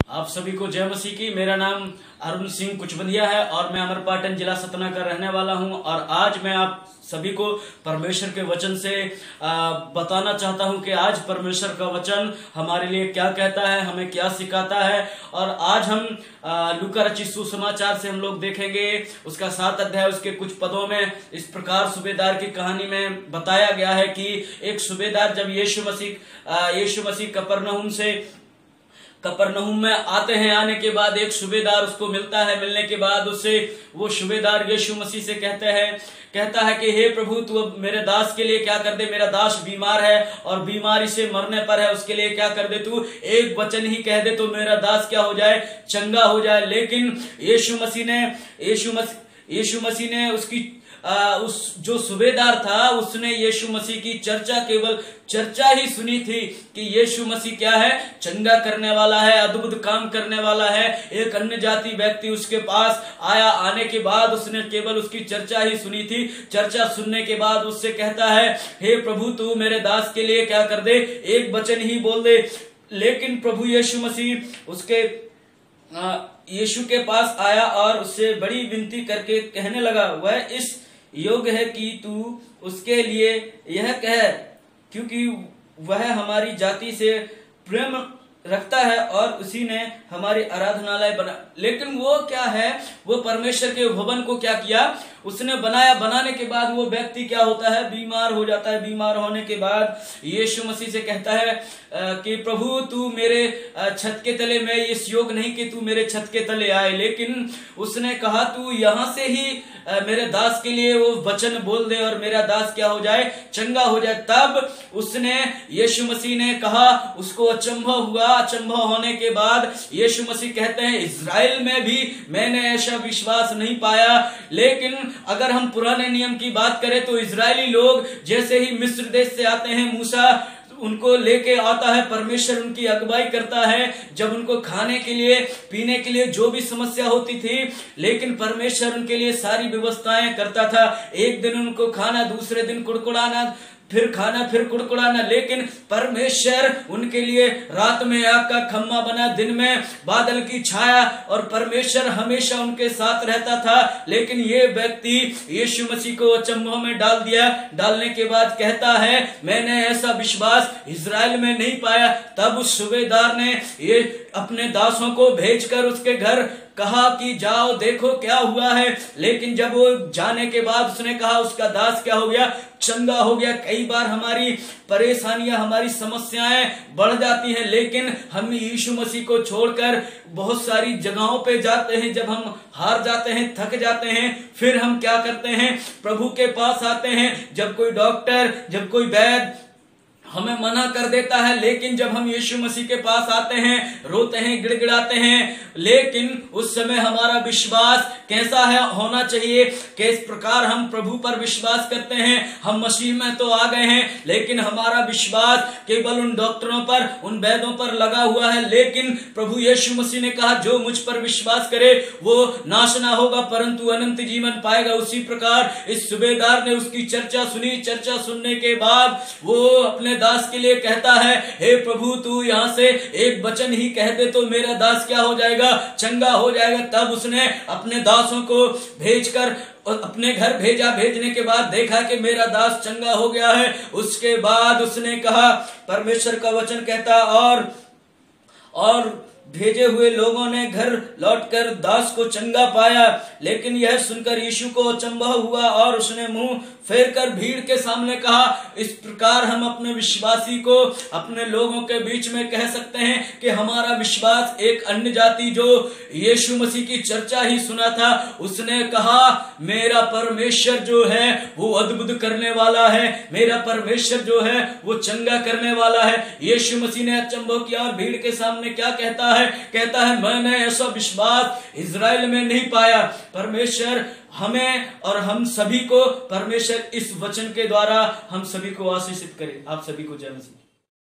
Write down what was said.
आप सभी को जय मसीह की। मेरा नाम अरुण सिंह कुचबंदिया है और मैं अमरपाटन जिला सतना का रहने वाला हूं। और आज मैं आप सभी को परमेश्वर के वचन से बताना चाहता हूं कि आज परमेश्वर का वचन हमारे लिए क्या कहता है, हमें क्या सिखाता है। और आज हम लूका रचित सुसमाचार से हम लोग देखेंगे उसका 7 अध्याय, उसके कुछ पदों में इस प्रकार सूबेदार की कहानी में बताया गया है कि एक सूबेदार जब यीशु मसीह कफरनहूम में आते हैं, आने के बाद एक सूबेदार उसको मिलता है। मिलने के बाद उससे वो सूबेदार यीशु मसीह से कहता है कि हे प्रभु, तू अब मेरे दास के लिए क्या कर दे, मेरा दास बीमार है और बीमारी से मरने पर है, उसके लिए क्या कर दे, तू एक वचन ही कह दे तो मेरा दास क्या हो जाए, चंगा हो जाए। लेकिन यीशु मसीह ने उसकी उस जो सूबेदार था उसने यीशु मसीह की केवल चर्चा ही सुनी थी कि यीशु मसीह क्या है, चंगा करने वाला है, अद्भुत काम करने वाला है। एक अन्य जाति व्यक्ति उसके पास आया, आने के बाद उसने केवल उसकी चर्चा ही सुनी थी। चर्चा सुनने के बाद उससे कहता है, हे प्रभु, तू मेरे दास के लिए क्या कर दे, एक वचन ही बोल दे। लेकिन प्रभु यीशु मसीह यीशु के पास आया और उससे बड़ी विनती करके कहने लगा, वह इस योग्य है कि तू उसके लिए यह कह, क्योंकि वह हमारी जाति से प्रेम रखता है और उसी ने हमारी आराधनालय बना। लेकिन वो क्या है, वो परमेश्वर के भवन को क्या किया, उसने बनाया। बनाने के बाद वो व्यक्ति क्या होता है, बीमार हो जाता है। बीमार होने के बाद यीशु मसीह से कहता है कि प्रभु, तू मेरे छत के तले, मैं इस योग्य नहीं कि तू मेरे छत के तले आए। लेकिन उसने कहा, तू यहां से ही मेरे दास के लिए वो वचन बोल दे और मेरा दास क्या हो जाए, चंगा हो जाए। तब उसने, यीशु मसीह ने कहा, उसको अचंभव हुआ। अचंभव होने के बाद यीशु मसीह कहते हैं, इज़राइल में भी मैंने ऐसा विश्वास नहीं पाया। लेकिन अगर हम पुराने नियम की बात करें तो इज़राइली लोग जैसे ही मिस्र देश से आते हैं, मूसा उनको लेके आता है, परमेश्वर उनकी अगुवाई करता है। जब उनको खाने के लिए, पीने के लिए जो भी समस्या होती थी, लेकिन परमेश्वर उनके लिए सारी व्यवस्थाएं करता था। एक दिन उनको खाना, दूसरे दिन कुड़कुड़ाना, फिर खाना, फिर कुड़कुड़ाना। लेकिन परमेश्वर उनके लिए रात में आग का खम्मा बना, दिन में बादल की छाया, और परमेश्वर हमेशा उनके साथ रहता था। लेकिन ये व्यक्ति यीशु मसीह को अचंभव में डाल दिया। डालने के बाद कहता है, मैंने ऐसा विश्वास इज़राइल में नहीं पाया। तब उस सूबेदार ने ये अपने दासों को भेजकर उसके घर कहा कि जाओ देखो क्या हुआ है। लेकिन जब वो जाने के बाद उसने कहा, उसका दास क्या हो गया, चंगा हो गया। कई बार हमारी परेशानियां, हमारी समस्याएं बढ़ जाती हैं, लेकिन हम यीशु मसीह को छोड़कर बहुत सारी जगहों पे जाते हैं। जब हम हार जाते हैं, थक जाते हैं, फिर हम क्या करते हैं, प्रभु के पास आते हैं। जब कोई डॉक्टर, जब कोई वैद्य हमें मना कर देता है, लेकिन जब हम यीशु मसीह के पास आते हैं, रोते हैं, गिड़गिड़ाते हैं, लेकिन उस समय हमारा विश्वास कैसा है, होना चाहिए, किस प्रकार हम प्रभु पर विश्वास करते हैं। हम मसीह में तो आ गए हैं, लेकिन हमारा विश्वास केवल उन डॉक्टरों पर, उन वैद्यों पर लगा हुआ है। लेकिन प्रभु यीशु मसीह ने कहा, जो मुझ पर विश्वास करे वो नाश ना होगा परंतु अनंत जीवन पाएगा। उसी प्रकार इस सूबेदार ने उसकी चर्चा सुनी। चर्चा सुनने के बाद वो अपने दास के लिए कहता है, हे प्रभु, तू यहां से एक वचन ही कह दे तो मेरा दास क्या हो जाएगा, चंगा हो जाएगा। तब उसने अपने दासों को भेजकर अपने घर भेजा। भेजने के बाद देखा कि मेरा दास चंगा हो गया है। उसके बाद उसने कहा, परमेश्वर का वचन कहता, और भेजे हुए लोगों ने घर लौटकर दास को चंगा पाया। लेकिन यह सुनकर यीशु को अचंभव हुआ और उसने मुंह फेर कर भीड़ के सामने कहा, इस प्रकार हम अपने विश्वासी को अपने लोगों के बीच में कह सकते हैं कि हमारा विश्वास एक अन्य जाति जो यीशु मसीह की चर्चा ही सुना था, उसने कहा, मेरा परमेश्वर जो है वो अद्भुत करने वाला है, मेरा परमेश्वर जो है वो चंगा करने वाला है। यीशु मसीह ने अचंभव किया और भीड़ के सामने क्या कहता है, मैंने ऐसा विश्वास इज़राइल में नहीं पाया। परमेश्वर हमें और हम सभी को, परमेश्वर इस वचन के द्वारा हम सभी को आशीषित करे। आप सभी को जय मसीह।